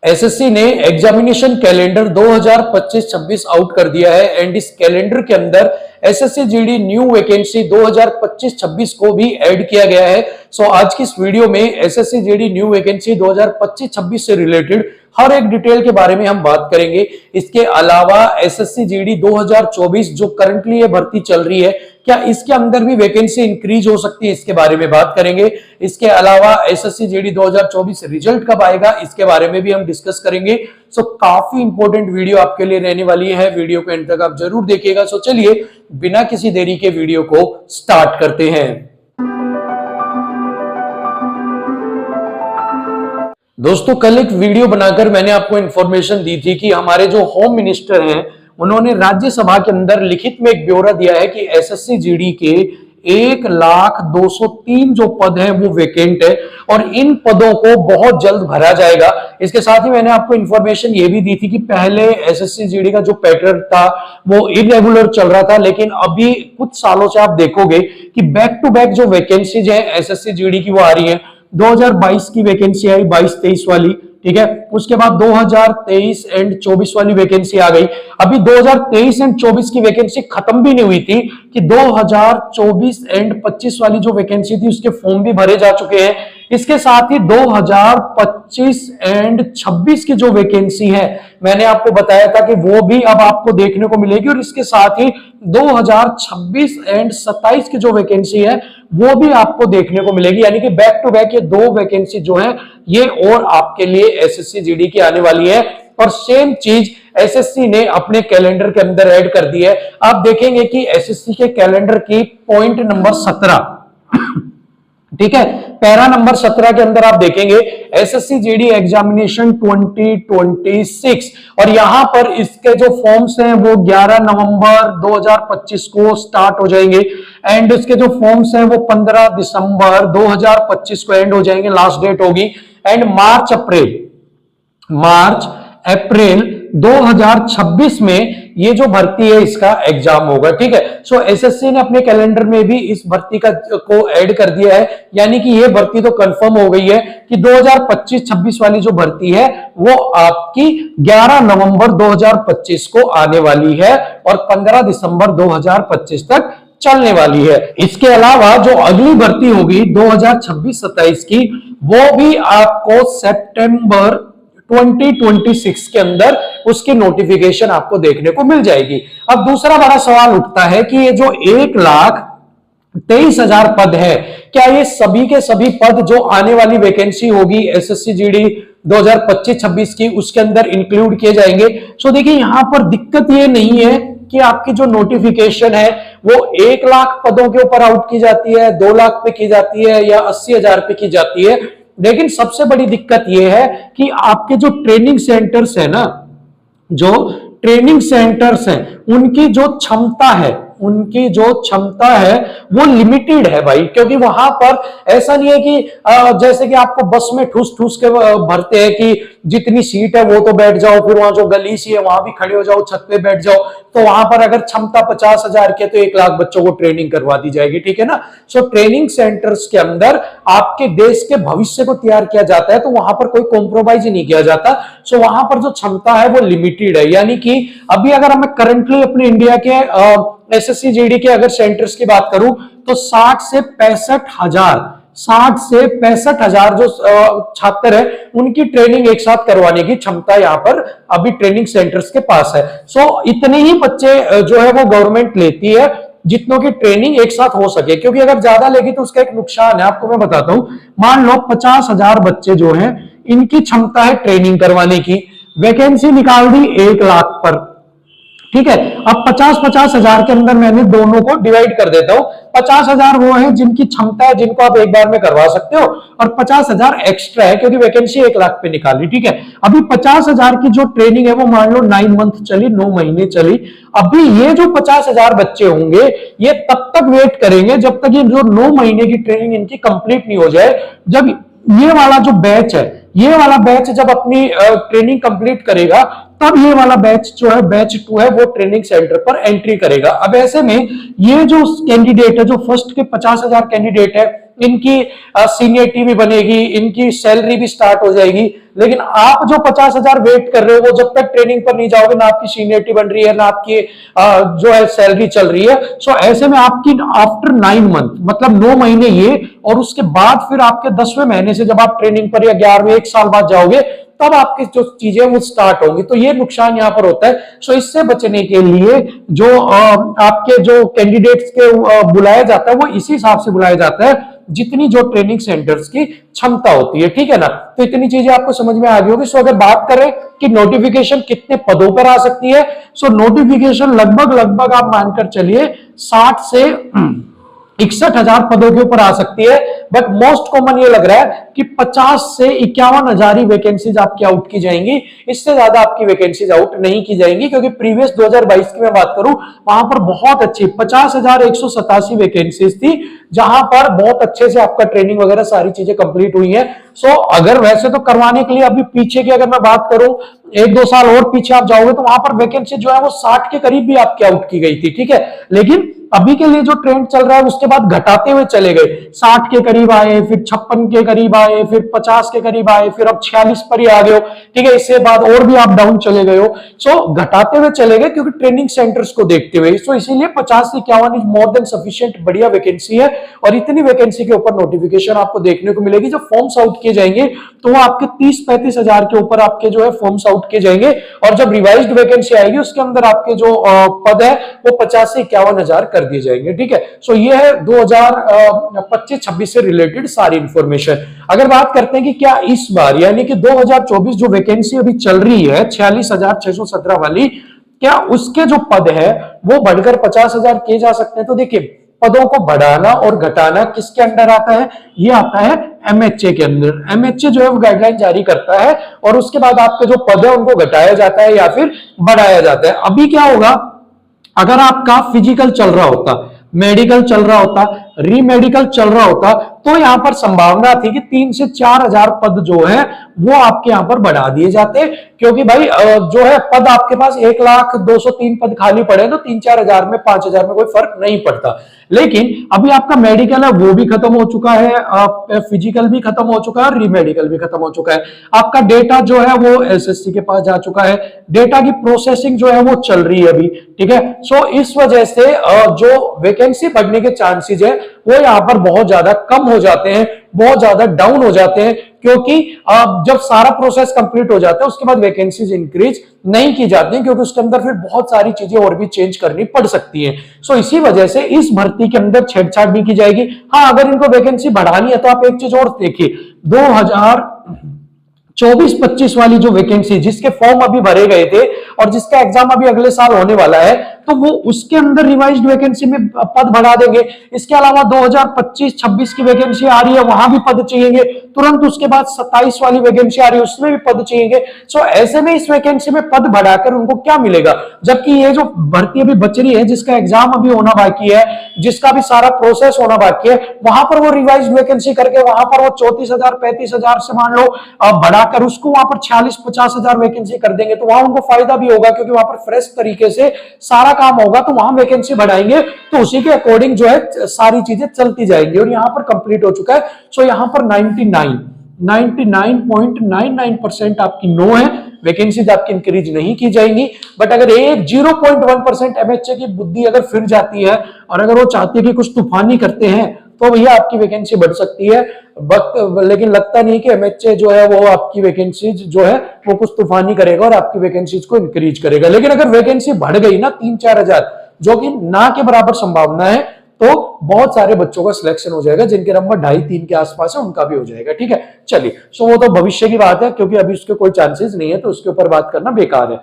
SSC ने examination calendar 2025-26 out कर दिया है एंड इस कैलेंडर के अंदर एसएससी जीडी न्यू वैकेंसी 2025-26 को भी ऐड किया गया है। सो आज की इस वीडियो में एसएससी जीडी न्यू वैकेंसी 2025-26 से रिलेटेड हर एक डिटेल के बारे में हम बात करेंगे। इसके अलावा एसएससी जीडी 2024 जो करंटली ये भर्ती चल रही है, क्या इसके अंदर भी वैकेंसी इंक्रीज हो सकती है, इसके बारे में बात करेंगे। इसके अलावा एसएससी जीडी 2024 रिजल्ट कब आएगा, इसके बारे में भी हम डिस्कस करेंगे। सो काफी इंपॉर्टेंट वीडियो आपके लिए रहने वाली है, वीडियो को एंड तक आप जरूर देखिएगा। सो चलिए बिना किसी देरी के वीडियो को स्टार्ट करते हैं। दोस्तों, कल एक वीडियो बनाकर मैंने आपको इंफॉर्मेशन दी थी कि हमारे जो होम मिनिस्टर हैं उन्होंने राज्यसभा के अंदर लिखित में एक ब्यौरा दिया है कि एसएससी जीडी के 1,02,03 जो पद हैं वो वेकेंट है और इन पदों को बहुत जल्द भरा जाएगा। इसके साथ ही मैंने आपको इंफॉर्मेशन ये भी दी थी कि पहले एसएससी जीडी का जो पैटर्न था वो इरेगुलर चल रहा था, लेकिन अभी कुछ सालों से आप देखोगे कि बैक टू बैक जो वैकेंसीज है एसएससी जीडी की वो आ रही है। 2022 की वैकेंसी आई 22-23 वाली, ठीक है। उसके बाद 2023 एंड 24 वाली वैकेंसी आ गई। अभी 2023 एंड 24 की वैकेंसी खत्म भी नहीं हुई थी कि 2024 एंड 25 वाली जो वैकेंसी थी उसके फॉर्म भी भरे जा चुके हैं। इसके साथ ही 2025 एंड 26 की जो वैकेंसी है मैंने आपको बताया था कि वो भी अब आपको देखने को मिलेगी और इसके साथ ही 2026 एंड 27 की जो वैकेंसी है वो भी आपको देखने को मिलेगी। यानी कि बैक टू बैक ये दो वैकेंसी जो है ये और आपके लिए एसएससी जीडी की आने वाली है और सेम चीज एसएससी ने अपने कैलेंडर के अंदर ऐड कर दी है। आप देखेंगे कि एसएससी के कैलेंडर की पॉइंट नंबर 17, ठीक है, पैरा नंबर 17 के अंदर आप देखेंगे एसएससी जीडी एग्जामिनेशन 2026 और यहां पर इसके जो फॉर्म्स हैं वो 11 नवंबर 2025 को स्टार्ट हो जाएंगे एंड इसके जो फॉर्म्स हैं वो 15 दिसंबर 2025 को एंड हो जाएंगे, लास्ट डेट होगी। एंड मार्च अप्रैल 2026 में ये जो भर्ती है इसका एग्जाम होगा, ठीक है। सो एसएससी ने अपने कैलेंडर में भी इस भर्ती को ऐड कर दिया है, यानी कि ये भर्ती तो कंफर्म हो गई है कि 2025-26 वाली जो भर्ती है वो आपकी 11 नवंबर 2025 को आने वाली है और 15 दिसंबर 2025 तक चलने वाली है। इसके अलावा जो अगली भर्ती होगी 2026-27 की वो भी आपको सितंबर 2026 के अंदर उसकी नोटिफिकेशन आपको देखने को मिल जाएगी। अब दूसरा बड़ा सवाल उठता है कि ये जो 1,23,000 पद है, क्या ये सभी के सभी पद जो आने वाली वैकेंसी होगी एसएससी जीडी 2025-26 की उसके अंदर इंक्लूड किए जाएंगे? सो देखिए यहां पर दिक्कत ये नहीं है कि आपकी जो नोटिफिकेशन है वो 1 लाख पदों के ऊपर आउट की जाती है, 2 लाख पे की जाती है या 80,000 पे की जाती है, लेकिन सबसे बड़ी दिक्कत यह है कि आपके जो ट्रेनिंग सेंटर्स है ना, जो ट्रेनिंग सेंटर्स हैं उनकी जो क्षमता है वो लिमिटेड है भाई, क्योंकि वहां पर ऐसा नहीं है कि जैसे कि आपको बस में ठूस ठूस के भरते हैं कि जितनी सीट है वो तो बैठ जाओ, फिर वहां जो गली सी है वहां भी खड़े हो जाओ, छत पे बैठ जाओ। तो वहां पर अगर क्षमता 50,000 की है तो 1 लाख बच्चों को ट्रेनिंग करवा दी जाएगी, ठीक है ना। सो ट्रेनिंग सेंटर्स के अंदर आपके देश के भविष्य को तैयार किया जाता है, तो वहां पर कोई कॉम्प्रोमाइज नहीं किया जाता। सो वहां पर जो क्षमता है वो लिमिटेड है, यानी कि अभी अगर हमें करंटली अपने इंडिया के एसएससी जीडी के अगर सेंटर्स की बात करूं तो 60 से 65,000 जो छात्र है उनकी ट्रेनिंग एक साथ करवाने की क्षमता यहां पर अभी ट्रेनिंग सेंटर्स के पास है। सो इतने ही बच्चे जो है वो गवर्नमेंट लेती है जितनों की ट्रेनिंग एक साथ हो सके, क्योंकि अगर ज्यादा लेगी तो उसका एक नुकसान है, आपको मैं बताता हूं। मान लो 50,000 बच्चे जो हैं इनकी क्षमता है ट्रेनिंग करवाने की, वैकेंसी निकाल दी 1 लाख पर, ठीक है। अब 50,000 के अंदर मैंने दोनों को डिवाइड कर देता हूं। 50,000 वो है जिनकी क्षमता है, जिनको आप एक बार में करवा सकते हो, और 50,000 एक्स्ट्रा है क्योंकि वैकेंसी 1 लाख पे निकाली, ठीक है। अभी 50,000 की जो ट्रेनिंग है वो मान लो 9 मंथ चली, 9 महीने चली। अभी ये जो 50,000 बच्चे होंगे ये तब तक वेट करेंगे जब तक ये जो 9 महीने की ट्रेनिंग इनकी कंप्लीट नहीं हो जाए। जब ये वाला जो बैच है, ये वाला बैच जब अपनी ट्रेनिंग कंप्लीट करेगा तब ये वाला बैच जो है बैच 2 है वो ट्रेनिंग सेंटर पर एंट्री करेगा। अब ऐसे में ये जो कैंडिडेट है, जो फर्स्ट के 50,000 कैंडिडेट है, इनकी सीनियरिटी भी बनेगी, इनकी सैलरी भी स्टार्ट हो जाएगी। लेकिन आप जो 50,000 वेट कर रहे हो, वो जब तक ट्रेनिंग पर नहीं जाओगे, ना आपकी सीनियरिटी बन रही है, ना आपकी जो है सैलरी चल रही है। सो ऐसे में आपकी आफ्टर 9 मंथ, मतलब 9 महीने ये, और उसके बाद फिर आपके 10वें महीने से जब आप ट्रेनिंग पर, या 11वें 1 साल बाद जाओगे, तब आपकी जो चीजें वो स्टार्ट होंगी। तो ये नुकसान यहां पर होता है। सो इससे बचने के लिए जो आपके जो कैंडिडेट्स के बुलाया जाता है, वो इसी हिसाब से बुलाया जाता है जितनी जो ट्रेनिंग सेंटर्स की क्षमता होती है, ठीक है ना। तो इतनी चीजें आपको समझ में आ गई होगी। सो अगर बात करें कि नोटिफिकेशन कितने पदों पर आ सकती है, सो नोटिफिकेशन लगभग आप मानकर चलिए 60 से 61,000 पदों के ऊपर आ सकती है। बट मोस्ट कॉमन ये लग रहा है कि 50 से 51,000 ही वैकेंसीज आपकी आउट की जाएंगी। इससे ज्यादा आपकी वैकेंसीज आउट नहीं की जाएंगी, क्योंकि प्रीवियस 2022 की मैं बात करूं, वहां पर बहुत अच्छी 50,187 वैकेंसीज थी, जहां पर बहुत अच्छे से आपका ट्रेनिंग वगैरह सारी चीजें कंप्लीट हुई है। सो अगर वैसे तो करवाने के लिए अभी पीछे की अगर मैं बात करूं, 1-2 साल और पीछे आप जाओगे, तो वहां पर वैकेंसी जो है वो 60 के करीब भी आपकी आउट की गई थी, ठीक है। लेकिन अभी के लिए जो ट्रेंड चल रहा है, उसके बाद घटाते हुए चले गए, 60 के करीब आए, फिर 56 के करीब आए, फिर 50 के करीब आए, फिर अब 46 पर ही आ गए हो, ठीक है। इससे बाद और भी आप डाउन चले गए हो। सो घटाते हुए चले गए, क्योंकि ट्रेनिंग सेंटर्स को देखते हुए। सो इसीलिए 50 से 51 इज मोर देन सफिशिएंट, बढ़िया वैकेंसी है। और इतनी वैकेंसी के ऊपर नोटिफिकेशन आपको देखने को मिलेगी। जब फॉर्म्स आउट किए जाएंगे, तो वो आपके 30-35 हजार के ऊपर आपके जो है फॉर्म्स आउट किए जाएंगे। और जब रिवाइज्ड वैकेंसी आएगी, उसके अंदर आपके जो पद है वो 50 से 51 हजार कर दिए जाएंगे, ठीक है। सो ये है 2025-26 से रिलेटेड सारी इंफॉर्मेशन। अगर बात करते हैं कि क्या इस बार, यानी कि 2024 जो वैकेंसी अभी चल रही है 46,617 वाली, क्या उसके जो पद है वो बढ़कर 50,000 किए जा सकते हैं? तो देखिए, पदों को बढ़ाना और घटाना किसके अंडर आता है? ये आता है एमएचए के अंदर। एमएचए जो है वो गाइडलाइन जारी करता है, और उसके बाद आपके जो पद है उनको घटाया जाता है या फिर बढ़ाया जाता है। अभी क्या होगा, अगर आपका फिजिकल चल रहा होता, मेडिकल चल रहा होता, रीमेडिकल चल रहा होता, तो यहां पर संभावना थी कि 3 से 4 हजार पद जो है वो आपके यहां पर बढ़ा दिए जाते। क्योंकि भाई जो है पद आपके पास 1,02,03 पद खाली पड़े, तो 3-4 हजार में, 5 हजार में कोई फर्क नहीं पड़ता। लेकिन अभी आपका मेडिकल है वो भी खत्म हो चुका है, फिजिकल भी खत्म हो चुका है, और रीमेडिकल भी खत्म हो चुका है। आपका डेटा जो है वो एसएससी के पास जा चुका है, डेटा की प्रोसेसिंग जो है वो चल रही है अभी, ठीक है। सो इस वजह से जो वैकेंसी बढ़ने के चांसेस है वो यहां पर बहुत ज्यादा कम हो जाते हैं, बहुत ज्यादा डाउन हो जाते हैं। क्योंकि जब सारा प्रोसेस कंप्लीट हो जाता है, उसके बाद वैकेंसीज इंक्रीज नहीं की जाती, क्योंकि उसके अंदर फिर बहुत सारी चीजें और भी चेंज करनी पड़ सकती हैं। सो इसी वजह से इस भर्ती के अंदर छेड़छाड़ नहीं की जाएगी। हाँ, अगर इनको वैकेंसी बढ़ानी है, तो आप एक चीज और देखिए, 2024-25 वाली जो वैकेंसी, जिसके फॉर्म अभी भरे गए थे और जिसका एग्जाम अभी अगले साल होने वाला है, तो वो उसके अंदर रिवाइज्ड वैकेंसी में पद बढ़ा देंगे। इसके अलावा 2025-26 की वैकेंसी आ रही है, वहां भी पद चाहिए। तुरंत उसके बाद 27 वाली वैकेंसी आ रही है, उसमें भी पद चाहिए। सो ऐसे में इस वैकेंसी में पद बढ़ाकर उनको क्या मिलेगा? जबकि ये जो भर्ती अभी बच रही है, जिसका एग्जाम अभी होना बाकी है, जिसका भी सारा प्रोसेस होना बाकी है, वहां पर वो रिवाइज्ड वैकेंसी करके वहां पर वो 34,000 35,000 से मान लो बढ़ाकर उसको वहां पर 40-50 हजार वैकेंसी कर देंगे, तो वहां उनको फायदा भी होगा, क्योंकि वहां पर फ्रेश तरीके से सारा काम होगा। तो वहां वैकेंसी बढ़ाएंगे, तो उसी के अकॉर्डिंग जो है सारी चीजें चलती जाएंगी। और यहां पर कंप्लीट हो चुका है। सो यहां पर 99.99% आपकी नो है, वैकेंसीज आपकी इंक्रीज नहीं की जाएंगी। बट अगर एक 0.1% एमएचए की बुद्धि अगर फिर जाती है, और अगर वो चाहती है कि कुछ तूफानी करते हैं, तो भैया आपकी वैकेंसी बढ़ सकती है। लेकिन लगता नहीं कि एमएचए जो है वो आपकी वैकेंसीज जो है वो कुछ तूफानी करेगा और आपकी वैकेंसीज को इंक्रीज करेगा। लेकिन अगर वैकेंसी बढ़ गई ना 3-4 हजार, जो कि ना के बराबर संभावना है, तो बहुत सारे बच्चों का सिलेक्शन हो जाएगा, जिनके नंबर 2.5-3 के आसपास है, उनका भी हो जाएगा, ठीक है। चलिए, सो वो तो भविष्य की बात है, क्योंकि अभी उसके कोई चांसेस नहीं है, तो उसके ऊपर बात करना बेकार है।